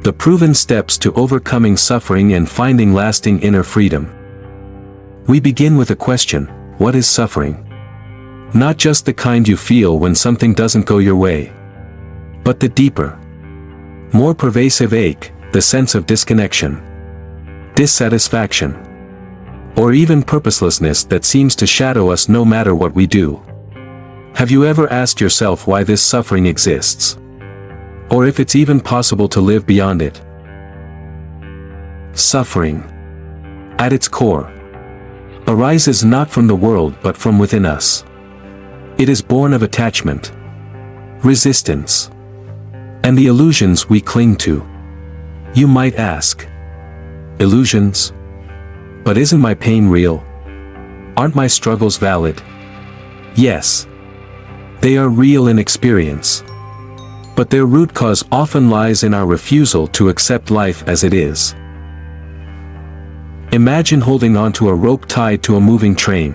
The proven steps to overcoming suffering and finding lasting inner freedom. We begin with a question: what is suffering? Not just the kind you feel when something doesn't go your way, but the deeper, more pervasive ache, the sense of disconnection, dissatisfaction, or even purposelessness that seems to shadow us no matter what we do. Have you ever asked yourself why this suffering exists? Or if it's even possible to live beyond it? Suffering, at its core, arises not from the world but from within us. It is born of attachment, resistance, and the illusions we cling to. You might ask, illusions? But isn't my pain real? Aren't my struggles valid? Yes, they are real in experience. But their root cause often lies in our refusal to accept life as it is. Imagine holding onto a rope tied to a moving train.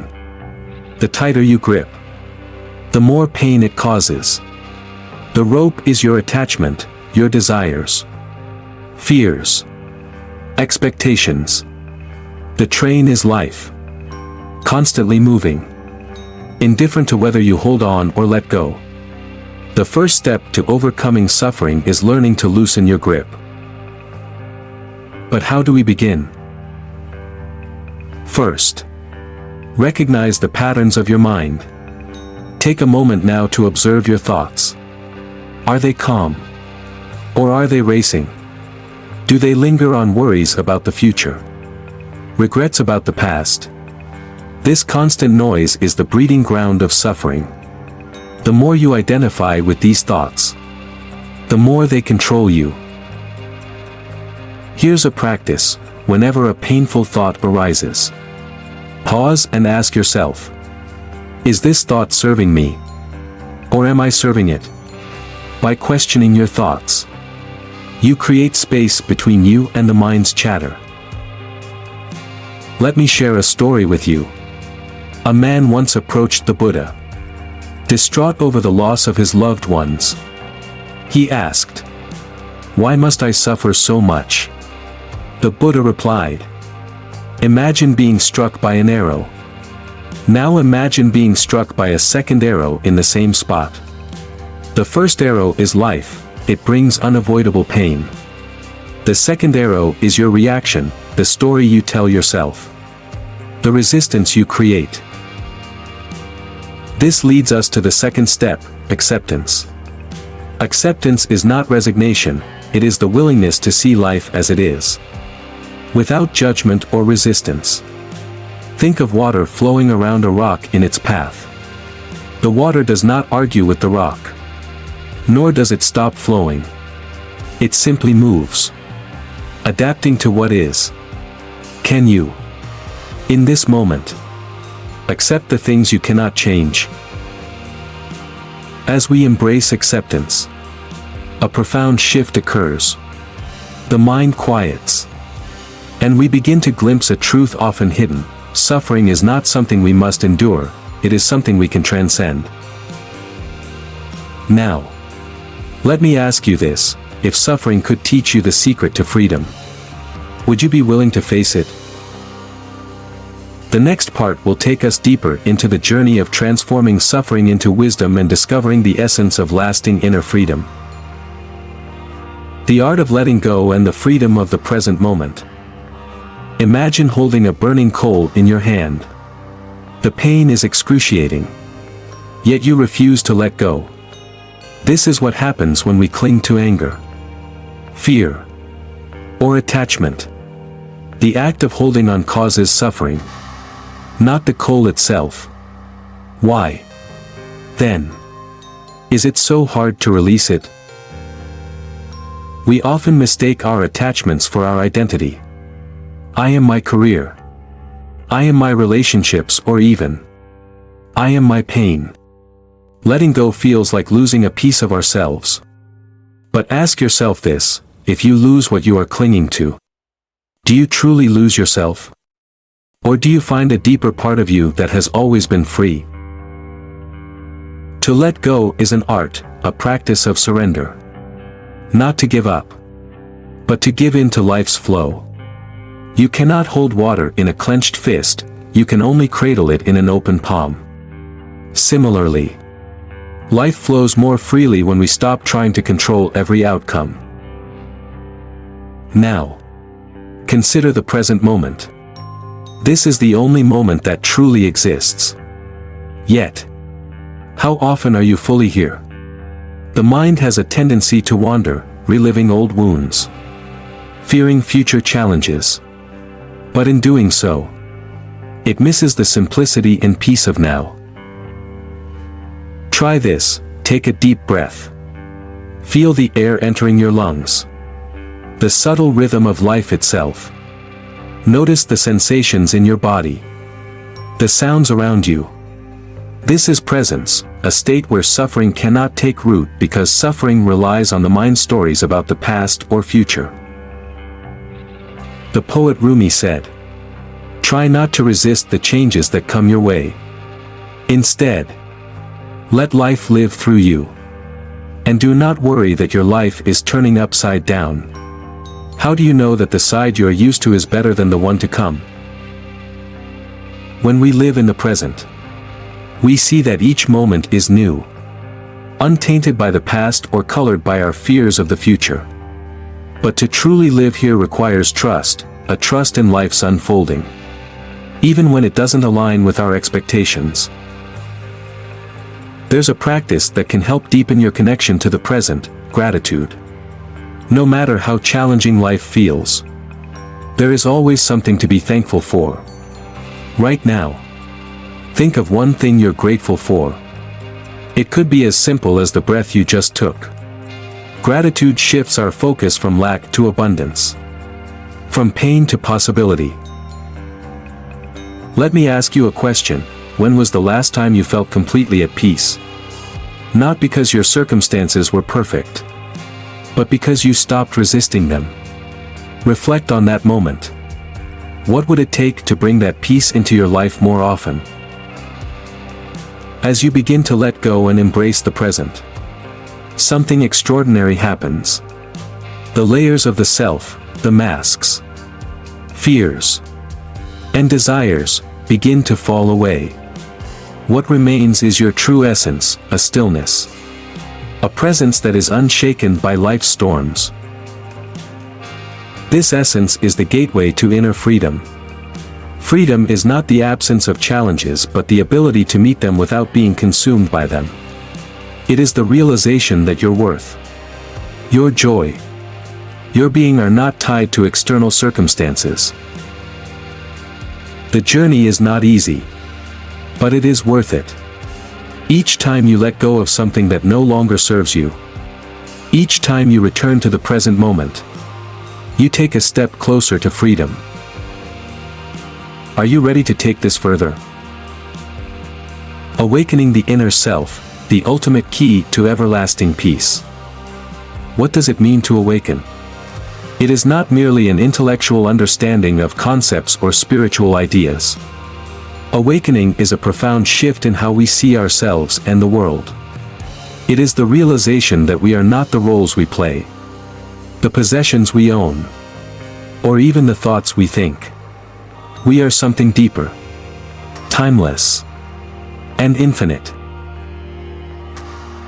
The tighter you grip, the more pain it causes. The rope is your attachment, your desires, fears, expectations. The train is life, constantly moving, indifferent to whether you hold on or let go. The first step to overcoming suffering is learning to loosen your grip. But how do we begin? First, recognize the patterns of your mind. Take a moment now to observe your thoughts. Are they calm? Or are they racing? Do they linger on worries about the future? Regrets about the past? This constant noise is the breeding ground of suffering. The more you identify with these thoughts, the more they control you. Here's a practice: whenever a painful thought arises, pause and ask yourself, is this thought serving me? Or am I serving it? By questioning your thoughts, you create space between you and the mind's chatter. Let me share a story with you. A man once approached the Buddha, distraught over the loss of his loved ones. He asked, "Why must I suffer so much?" The Buddha replied, "Imagine being struck by an arrow. Now imagine being struck by a second arrow in the same spot. The first arrow is life, it brings unavoidable pain. The second arrow is your reaction, the story you tell yourself, the resistance you create." This leads us to the second step: acceptance. Acceptance is not resignation, it is the willingness to see life as it is, without judgment or resistance. Think of water flowing around a rock in its path. The water does not argue with the rock, nor does it stop flowing. It simply moves, adapting to what is. Can you, in this moment, accept the things you cannot change? As we embrace acceptance, a profound shift occurs. The mind quiets, and we begin to glimpse a truth often hidden: suffering is not something we must endure, it is something we can transcend. Now, let me ask you this: if suffering could teach you the secret to freedom, would you be willing to face it? The next part will take us deeper into the journey of transforming suffering into wisdom and discovering the essence of lasting inner freedom. The art of letting go and the freedom of the present moment. Imagine holding a burning coal in your hand. The pain is excruciating, yet you refuse to let go. This is what happens when we cling to anger, fear, or attachment. The act of holding on causes suffering, not the coal itself. Why, then, is it so hard to release it? We often mistake our attachments for our identity. I am my career. I am my relationships, or even, I am my pain. Letting go feels like losing a piece of ourselves. But ask yourself this: if you lose what you are clinging to, do you truly lose yourself? Or do you find a deeper part of you that has always been free? To let go is an art, a practice of surrender. Not to give up, but to give in to life's flow. You cannot hold water in a clenched fist, you can only cradle it in an open palm. Similarly, life flows more freely when we stop trying to control every outcome. Now, consider the present moment. This is the only moment that truly exists. Yet, how often are you fully here? The mind has a tendency to wander, reliving old wounds, fearing future challenges. But in doing so, it misses the simplicity and peace of now. Try this, take a deep breath. Feel the air entering your lungs. The subtle rhythm of life itself. Notice the sensations in your body. The sounds around you. This is presence, a state where suffering cannot take root because suffering relies on the mind's stories about the past or future. The poet Rumi said, "Try not to resist the changes that come your way. Instead, let life live through you. And do not worry that your life is turning upside down. How do you know that the side you are used to is better than the one to come?" When we live in the present, we see that each moment is new, untainted by the past or colored by our fears of the future. But to truly live here requires trust, a trust in life's unfolding, even when it doesn't align with our expectations. There's a practice that can help deepen your connection to the present, gratitude. No matter how challenging life feels, there is always something to be thankful for. Right now, think of one thing you're grateful for. It could be as simple as the breath you just took. Gratitude shifts our focus from lack to abundance, from pain to possibility. Let me ask you a question. When was the last time you felt completely at peace? Not because your circumstances were perfect, but because you stopped resisting them. Reflect on that moment. What would it take to bring that peace into your life more often? As you begin to let go and embrace the present, something extraordinary happens. The layers of the self, the masks, fears, and desires, begin to fall away. What remains is your true essence, a stillness. A presence that is unshaken by life's storms. This essence is the gateway to inner freedom. Freedom is not the absence of challenges but the ability to meet them without being consumed by them. It is the realization that your worth, your joy, your being are not tied to external circumstances. The journey is not easy, but it is worth it. Each time you let go of something that no longer serves you, each time you return to the present moment, you take a step closer to freedom. Are you ready to take this further? Awakening the inner self, the ultimate key to everlasting peace. What does it mean to awaken? It is not merely an intellectual understanding of concepts or spiritual ideas. Awakening is a profound shift in how we see ourselves and the world. It is the realization that we are not the roles we play, the possessions we own, or even the thoughts we think. We are something deeper, timeless, and infinite.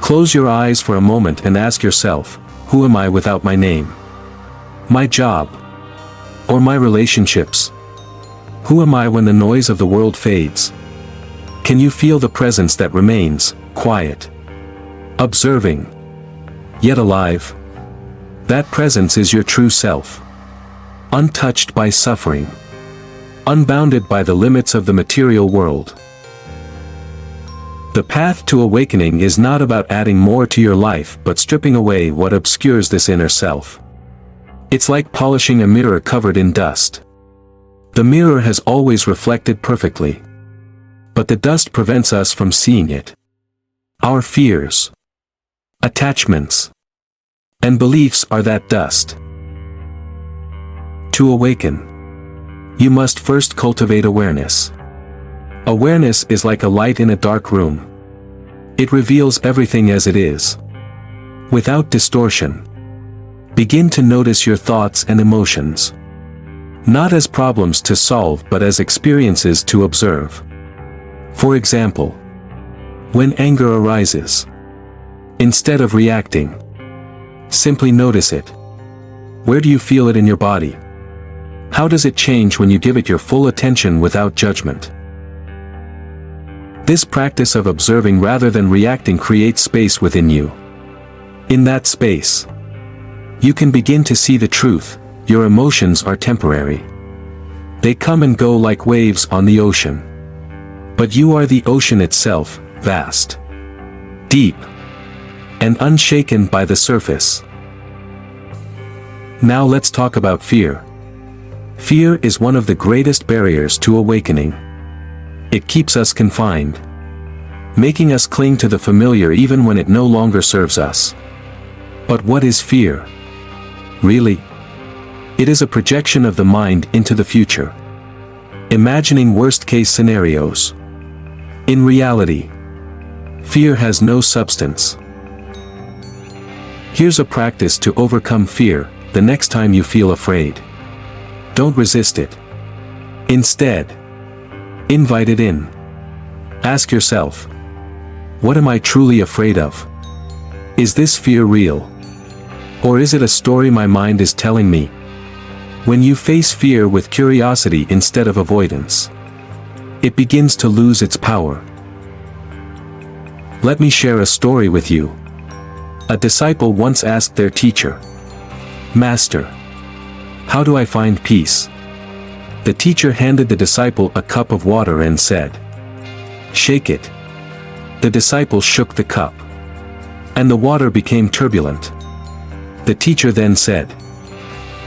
Close your eyes for a moment and ask yourself, who am I without my name? My job? Or my relationships? Who am I when the noise of the world fades? Can you feel the presence that remains, quiet, observing, yet alive? That presence is your true self. Untouched by suffering. Unbounded by the limits of the material world. The path to awakening is not about adding more to your life but stripping away what obscures this inner self. It's like polishing a mirror covered in dust. The mirror has always reflected perfectly, but the dust prevents us from seeing it. Our fears, attachments, and beliefs are that dust. To awaken, you must first cultivate awareness. Awareness is like a light in a dark room. It reveals everything as it is, without distortion, Begin to notice your thoughts and emotions. Not as problems to solve but as experiences to observe. For example, when anger arises, instead of reacting, simply notice it. Where do you feel it in your body? How does it change when you give it your full attention without judgment? This practice of observing rather than reacting creates space within you. In that space, you can begin to see the truth: your emotions are temporary. They come and go like waves on the ocean. But you are the ocean itself, vast, deep, and unshaken by the surface. Now let's talk about fear. Fear is one of the greatest barriers to awakening. It keeps us confined, making us cling to the familiar even when it no longer serves us. But what is fear? Really? It is a projection of the mind into the future, imagining worst-case scenarios. In reality, fear has no substance. Here's a practice to overcome fear. The next time you feel afraid, don't resist it. Instead, invite it in. Ask yourself, what am I truly afraid of? Is this fear real? Or is it a story my mind is telling me? When you face fear with curiosity instead of avoidance, it begins to lose its power. Let me share a story with you. A disciple once asked their teacher, "Master, how do I find peace?" The teacher handed the disciple a cup of water and said, "Shake it." The disciple shook the cup, and the water became turbulent. The teacher then said,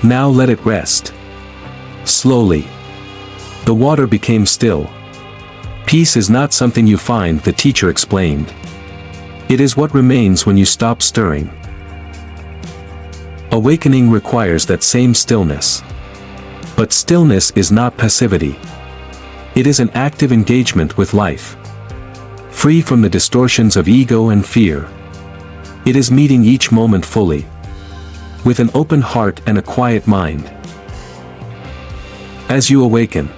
"Now let it rest." Slowly, the water became still. Peace is not something you find, the teacher explained. It is what remains when you stop stirring. Awakening requires that same stillness. But stillness is not passivity. It is an active engagement with life, free from the distortions of ego and fear. It is meeting each moment fully, with an open heart and a quiet mind. As you awaken,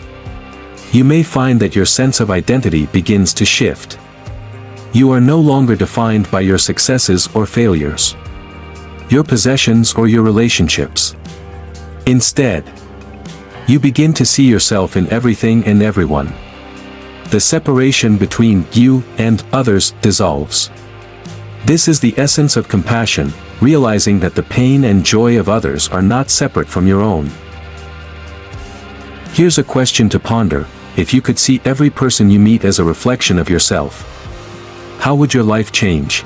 you may find that your sense of identity begins to shift. You are no longer defined by your successes or failures, your possessions or your relationships. Instead, you begin to see yourself in everything and everyone. The separation between you and others dissolves. This is the essence of compassion, realizing that the pain and joy of others are not separate from your own. Here's a question to ponder: if you could see every person you meet as a reflection of yourself, how would your life change?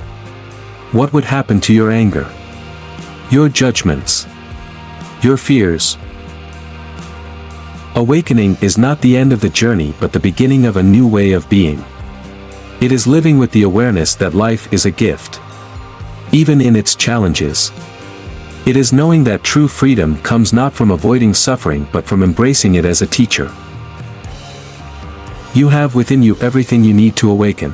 What would happen to your anger, your judgments, your fears? Awakening is not the end of the journey but the beginning of a new way of being. It is living with the awareness that life is a gift, even in its challenges. It is knowing that true freedom comes not from avoiding suffering but from embracing it as a teacher. You have within you everything you need to awaken.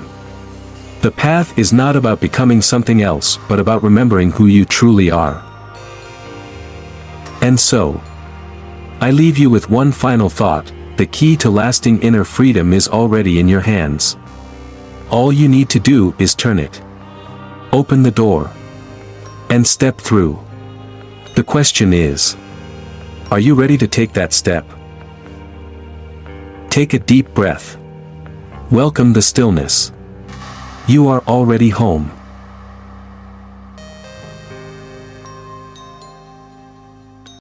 The path is not about becoming something else but about remembering who you truly are. And so, I leave you with one final thought: the key to lasting inner freedom is already in your hands. All you need to do is turn it, open the door, and step through. The question is, are you ready to take that step? Take a deep breath. Welcome the stillness. You are already home.